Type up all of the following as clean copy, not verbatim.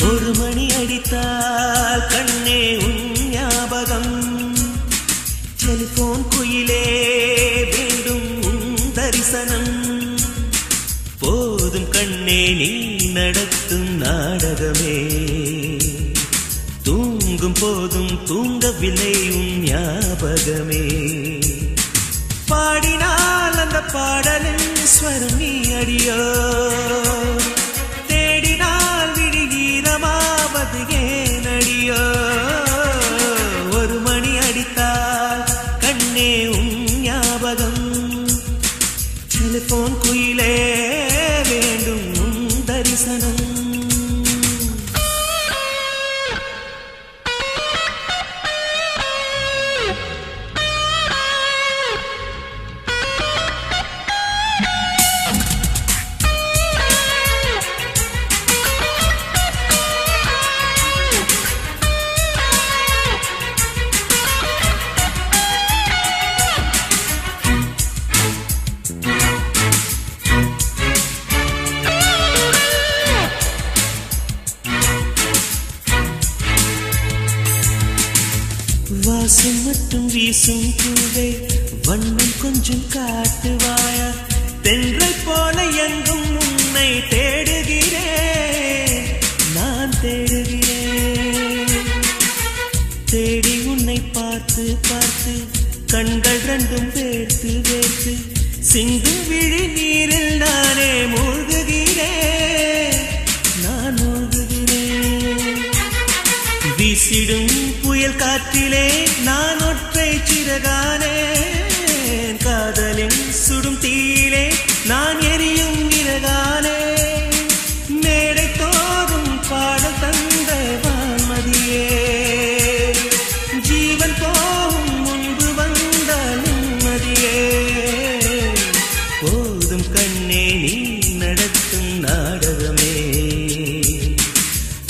ஒரு மணி அடித்தால் கண்ணே உன் ஞாபகம் டெலிபோன் குயிலே வேண்டும் உன் தரிசனம் போதும் கண்ணே நீ நடத்தும் நாடகமே தூங்கும் போதும் தூங்கவில்லை உன் ஞாபகமே பாடினால் அந்த பாடலின் ஸ்வரம் நீ அடியோ தேடினால் விடுகீரமாவது ஏன் அடியோ ஒரு மணி அடித்தால் கண்ணே உன் ஞாபகம் டெலிபோன் குயிலே வேண்டும் உன் தரிசனம் வாசம் மட்டும் வீசும் பூவே வண்ணம் கொஞ்சம் காட்டுவாயா தென்றை போல எங்கும் உன்னை தேடுகிறேன் நான் தேடுகிறேன் தேடி உன்னை பார்த்து பார்த்து கண்கள் ரெண்டும் வேர்த்து வேர்த்து சிந்தும் விழி நீரில் நானே மூழ்குகிறேன் நான் மூழ்குகிறேன் வீசிடும் புயல் காற்றிலே நான் ஒற்றை சிறகானே காதலின் சுடும் தீயிலே நான் எரியும் விறகானே மேடை தோறும் பாட தந்த வான்மதியே ஜீவன் போகும் முன்பு வந்த நிம்மதியே போதும் கண்ணே நீ நடத்தும் நாடகமே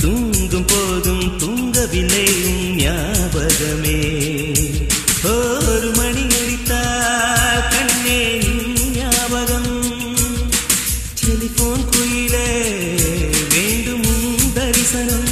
தூங்கும் போதும் தூங்கவில்லை ஞாபகமே ஒரு மணி அடித்தால் கண்ணே ஞாபகம் டெலிபோன் குயிலே வேண்டும் தரிசனம்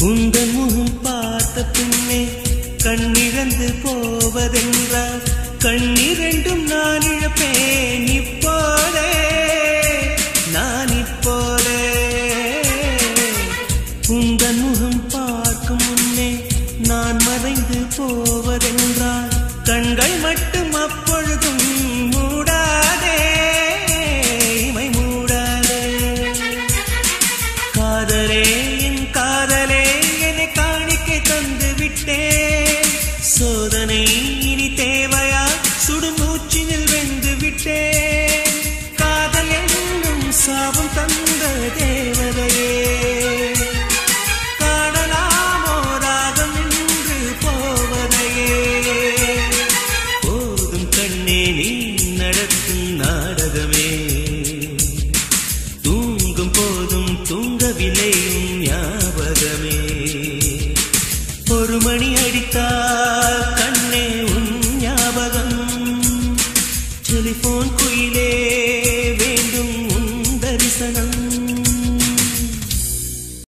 உந்தன் முகம் பார்த்த பின்னே கண்ணிழந்து போவதென்றால் கண்ணிரண்டும் நான் இழப்பேன் இப்போதே நான் இப்போதே உந்தன் முகம் பார்க்கும் முன்னே நான் மறைந்து போவதென்றால் கண்கள் மட்டும்